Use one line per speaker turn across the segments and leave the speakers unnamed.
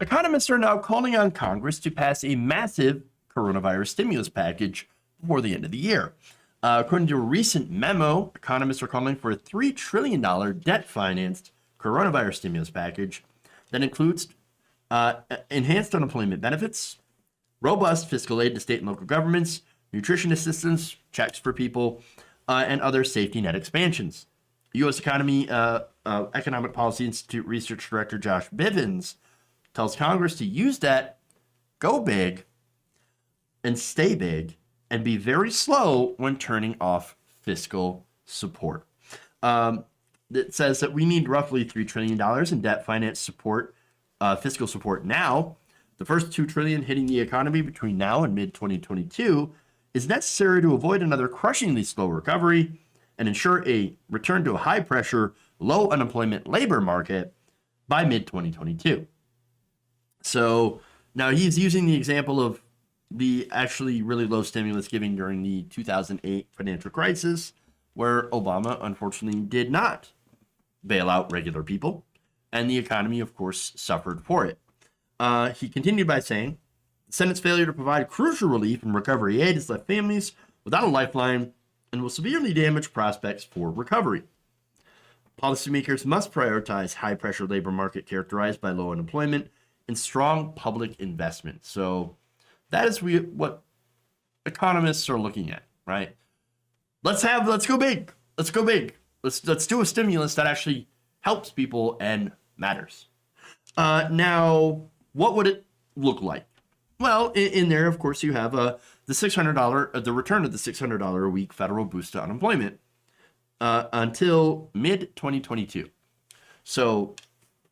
Economists are now calling on Congress to pass a massive coronavirus stimulus package before the end of the year. According to a recent memo, economists are calling for a $3 trillion debt-financed coronavirus stimulus package that includes enhanced unemployment benefits, robust fiscal aid to state and local governments, nutrition assistance, checks for people, and other safety net expansions. U.S. Economic Policy Institute Research Director Josh Bivens tells Congress to use that, go big, and stay big, and be very slow when turning off fiscal support. It says that we need roughly $3 trillion in debt finance support, fiscal support now. The first $2 trillion hitting the economy between now and mid-2022 is necessary to avoid another crushingly slow recovery and ensure a return to a high-pressure, low unemployment labor market by mid-2022. So now he's using the example of the actually really low stimulus given during the 2008 financial crisis, where Obama unfortunately did not bail out regular people, and the economy, of course, suffered for it. He continued by saying, the Senate's failure to provide crucial relief and recovery aid has left families without a lifeline and will severely damage prospects for recovery. Policymakers must prioritize high-pressure labor market characterized by low unemployment and strong public investment. So that is what economists are looking at, right? Let's go big. Let's go big. Let's do a stimulus that actually helps people and matters. Now, what would it look like? Well, in there, of course, you have the return of the $600 a week federal boost to unemployment until mid-2022. So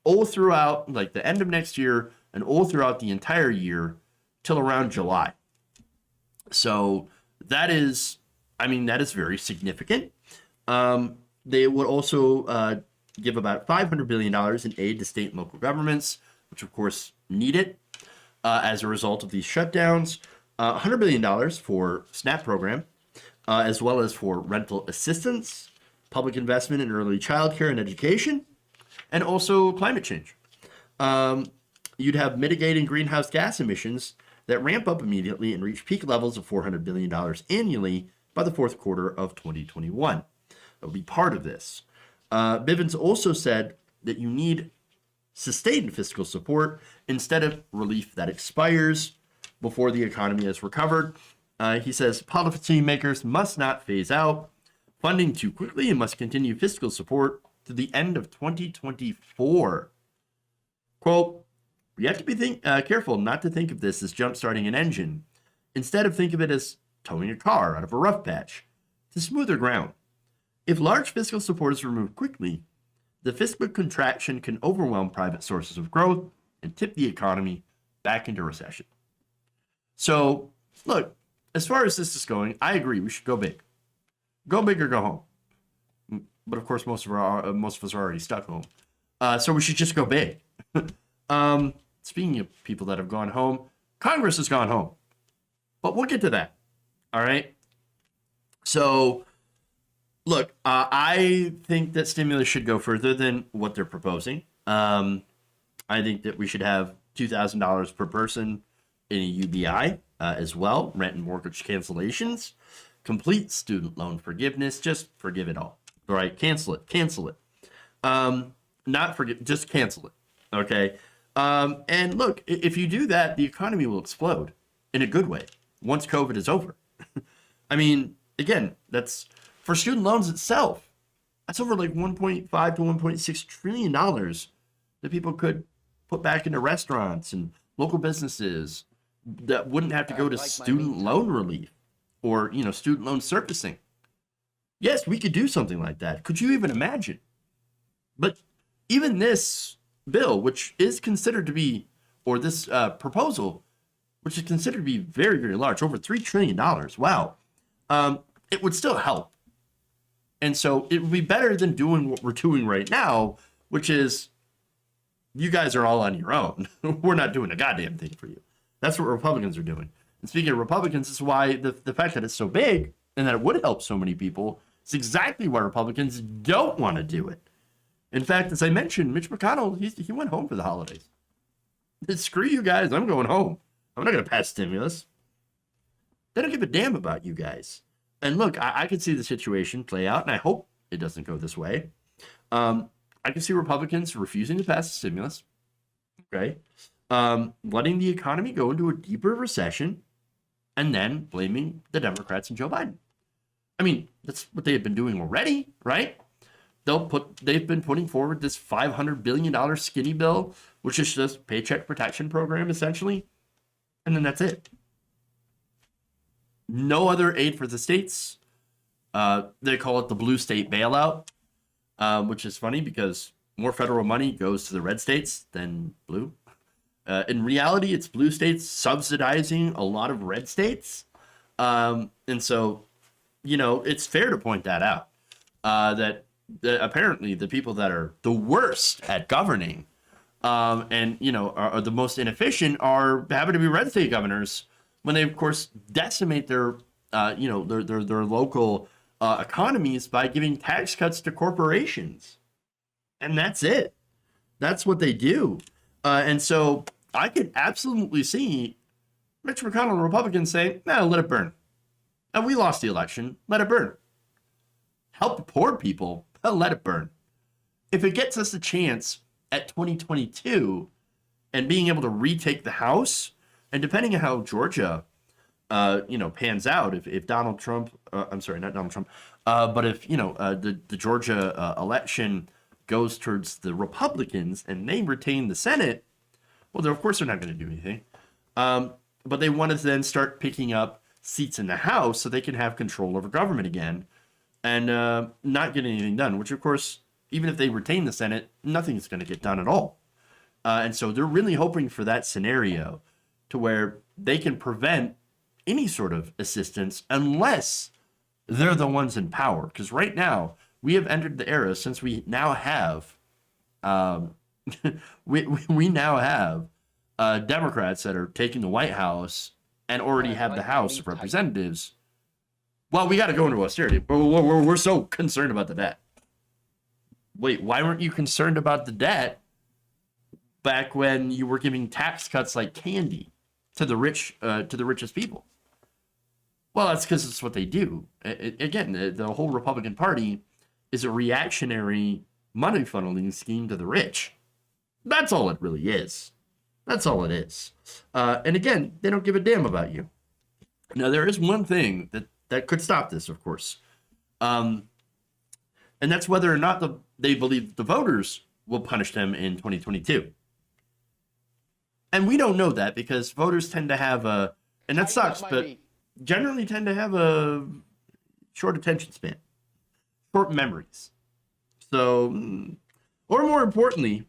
all throughout, like the end of next year and all throughout the entire year till around July. So that is very significant. They would also give about $500 billion in aid to state and local governments, which of course need it as a result of these shutdowns. $100 billion for SNAP program, as well as for rental assistance, public investment in early childcare and education, and also climate change. You'd have mitigating greenhouse gas emissions that ramp up immediately and reach peak levels of $400 billion annually by the fourth quarter of 2021. That will be part of this. Bivens also said that you need sustained fiscal support instead of relief that expires before the economy has recovered. He says policymakers must not phase out funding too quickly and must continue fiscal support to the end of 2024. Quote, we have to be careful not to think of this as jump-starting an engine. Instead of think of it as towing a car out of a rough patch to smoother ground. If large fiscal support is removed quickly, the fiscal contraction can overwhelm private sources of growth and tip the economy back into recession. So, look, as far as this is going, I agree we should go big. Go big or go home. But of course, most of us are already stuck home. So we should just go big. Speaking of people that have gone home, Congress has gone home. But we'll get to that. All right. So, look, I think that stimulus should go further than what they're proposing. I think that we should have $2,000 per person in a UBI as well, rent and mortgage cancellations, complete student loan forgiveness, just forgive it all. All right, cancel it. Not forgive, just cancel it. Okay. And look, if you do that, the economy will explode in a good way once COVID is over. I mean, again, that's for student loans itself. That's over like $1.5 to $1.6 trillion that people could put back into restaurants and local businesses that wouldn't have to go to student loan relief or, student loan servicing. Yes, we could do something like that. Could you even imagine? But even this bill, which is considered to be, or this proposal, which is considered to be very, very large, over $3 trillion. Wow. It would still help. And so it would be better than doing what we're doing right now, which is you guys are all on your own. We're not doing a goddamn thing for you. That's what Republicans are doing. And speaking of Republicans, this is why the fact that it's so big and that it would help so many people is exactly why Republicans don't want to do it. In fact, as I mentioned, Mitch McConnell, he went home for the holidays. Screw you guys. I'm going home. I'm not going to pass stimulus. They don't give a damn about you guys. And look, I can see the situation play out, and I hope it doesn't go this way. I can see Republicans refusing to pass the stimulus, okay? Letting the economy go into a deeper recession, and then blaming the Democrats and Joe Biden. I mean, that's what they have been doing already, right? They've been putting forward this $500 billion skinny bill, which is just paycheck protection program, essentially. And then that's it. No other aid for the states. They call it the blue state bailout, which is funny because more federal money goes to the red states than blue. In reality, it's blue states subsidizing a lot of red states. And so, it's fair to point that out, that apparently the people that are the worst at governing and, are the most inefficient happen to be red state governors when they, of course, decimate their local economies by giving tax cuts to corporations. And that's it. That's what they do. And so I could absolutely see Mitch McConnell and Republicans say, "No, let it burn. And we lost the election. Let it burn. Help the poor people. Let it burn. If it gets us a chance at 2022 and being able to retake the House, and depending on how Georgia, pans out, if Donald Trump, I'm sorry, not Donald Trump, but if, the Georgia election goes towards the Republicans and they retain the Senate, well, of course they're not going to do anything. But they want to then start picking up seats in the House so they can have control over government again and not get anything done, which, of course, even if they retain the Senate, nothing's going to get done at all. And so they're really hoping for that scenario to where they can prevent any sort of assistance unless they're the ones in power. Because right now, we have entered the era since we now have we now have Democrats that are taking the White House and already have the House of Representatives. Well, we got to go into austerity. We're so concerned about the debt. Wait, why weren't you concerned about the debt back when you were giving tax cuts like candy to the rich, to the richest people? Well, that's because it's what they do. Again, the whole Republican Party is a reactionary money funneling scheme to the rich. That's all it really is. That's all it is. And again, they don't give a damn about you. Now, there is one thing that could stop this, of course. And that's whether or not they believe the voters will punish them in 2022. And we don't know that because voters tend to have and that sucks, but generally tend to have a short attention span, short memories. So, or more importantly,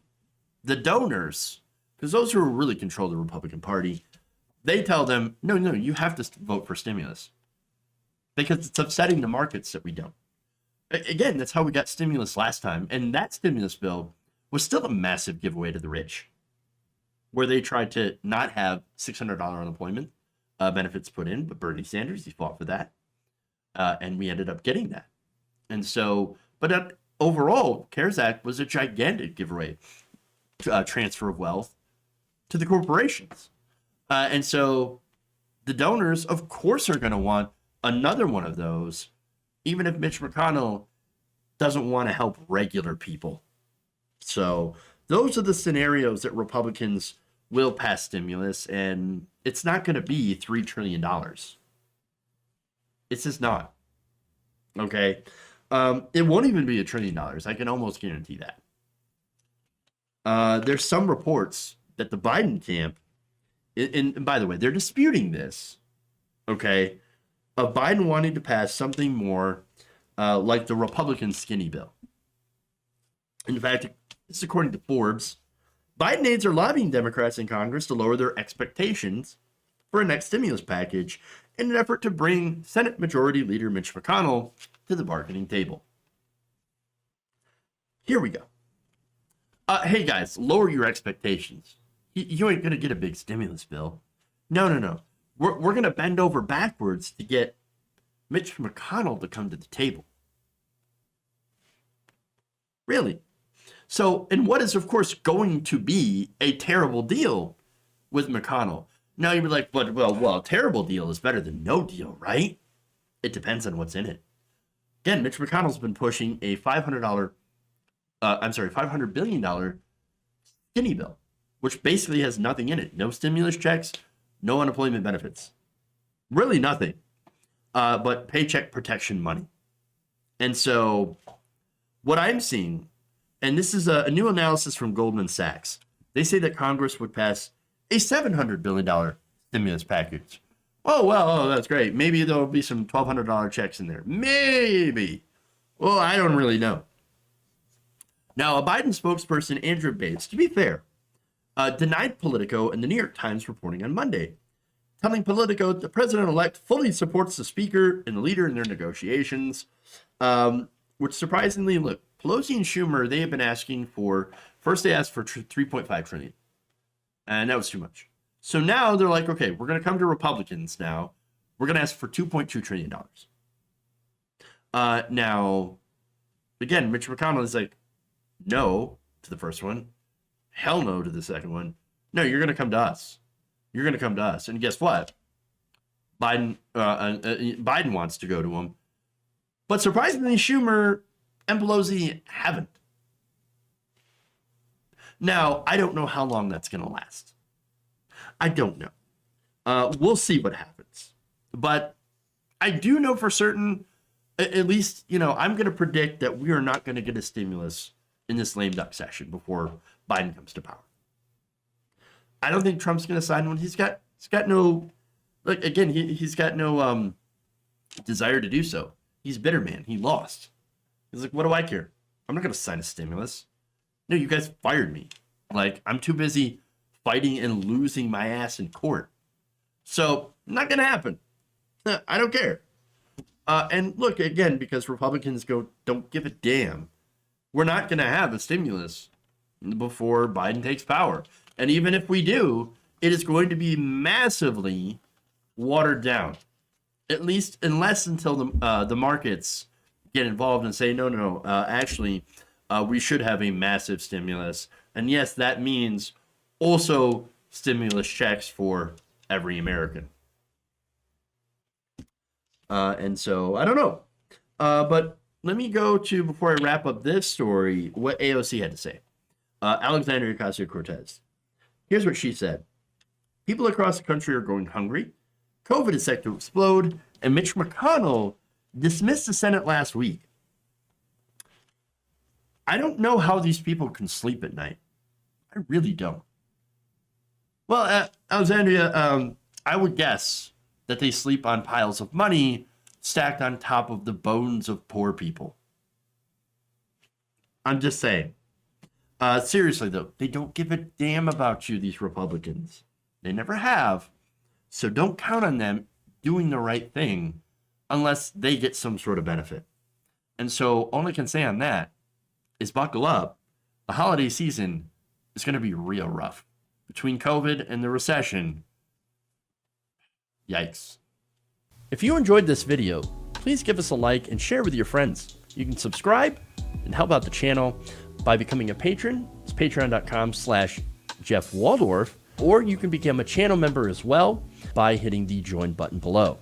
the donors, because those who really control the Republican Party, they tell them, no, you have to vote for stimulus because it's upsetting the markets that we don't. Again, that's how we got stimulus last time. And that stimulus bill was still a massive giveaway to the rich, where they tried to not have $600 unemployment benefits put in, but Bernie Sanders, he fought for that. And we ended up getting that. And so, but overall, CARES Act was a gigantic giveaway, transfer of wealth to the corporations. And so the donors, of course, are going to want another one of those, even if Mitch McConnell doesn't want to help regular people. So those are the scenarios that Republicans will pass stimulus, and it's not going to be $3 trillion. It's just not. Okay? It won't even be $1 trillion. I can almost guarantee that. There's some reports that the Biden camp, and by the way, they're disputing this, okay, of Biden wanting to pass something more like the Republican skinny bill. In fact, this is according to Forbes. Biden aides are lobbying Democrats in Congress to lower their expectations for a next stimulus package in an effort to bring Senate Majority Leader Mitch McConnell to the bargaining table. Here we go. Hey guys, lower your expectations. You ain't gonna get a big stimulus bill. No. We're gonna bend over backwards to get Mitch McConnell to come to the table. Really? So, in what is, of course, going to be a terrible deal, with McConnell. Now you'd be like, well, terrible deal is better than no deal, right? It depends on what's in it. Again, Mitch McConnell's been pushing a $500 billion skinny bill, which basically has nothing in it. No stimulus checks, no unemployment benefits. Really nothing, but paycheck protection money. And so what I'm seeing, and this is a new analysis from Goldman Sachs, they say that Congress would pass a $700 billion stimulus package. Oh, that's great. Maybe there'll be some $1,200 checks in there. Maybe. Well, I don't really know. Now, a Biden spokesperson, Andrew Bates, to be fair, denied Politico and the New York Times reporting on Monday, telling Politico the president-elect fully supports the speaker and the leader in their negotiations, which surprisingly, look, Pelosi and Schumer, they have been asking for, first they asked for $3.5 trillion, and that was too much. So now they're like, okay, we're going to come to Republicans now. We're going to ask for $2.2 trillion. Now, again, Mitch McConnell is like, no to the first one. Hell no to the second one. No, you're going to come to us. You're going to come to us. And guess what? Biden wants to go to him. But surprisingly, Schumer and Pelosi haven't. Now, I don't know how long that's going to last. I don't know. We'll see what happens. But I do know for certain, at least, I'm going to predict that we are not going to get a stimulus in this lame duck session before Biden comes to power. I don't think Trump's going to sign one. He's got no, he's got no desire to do so. He's a bitter man. He lost. He's like, what do I care? I'm not going to sign a stimulus. No, you guys fired me. Like, I'm too busy fighting and losing my ass in court. So, not going to happen. I don't care. And look, again, because Republicans don't give a damn, we're not going to have a stimulus before Biden takes power. And even if we do, it is going to be massively watered down. At least until the markets get involved and say, no, actually, we should have a massive stimulus. And yes, that means also stimulus checks for every American. And so, I don't know. But let me go to, before I wrap up this story, what AOC had to say. Alexandria Ocasio-Cortez. Here's what she said. People across the country are going hungry. COVID is set to explode. And Mitch McConnell dismissed the Senate last week. I don't know how these people can sleep at night. I really don't. Well, Alexandria, I would guess that they sleep on piles of money stacked on top of the bones of poor people. I'm just saying. Seriously, though, they don't give a damn about you, these Republicans. They never have. So don't count on them doing the right thing unless they get some sort of benefit. And so all I can say on that is buckle up. The holiday season is going to be real rough. Between COVID and the recession, yikes. If you enjoyed this video, please give us a like and share with your friends. You can subscribe and help out the channel by becoming a patron. It's patreon.com/Jeff Waldorf, or you can become a channel member as well by hitting the join button below.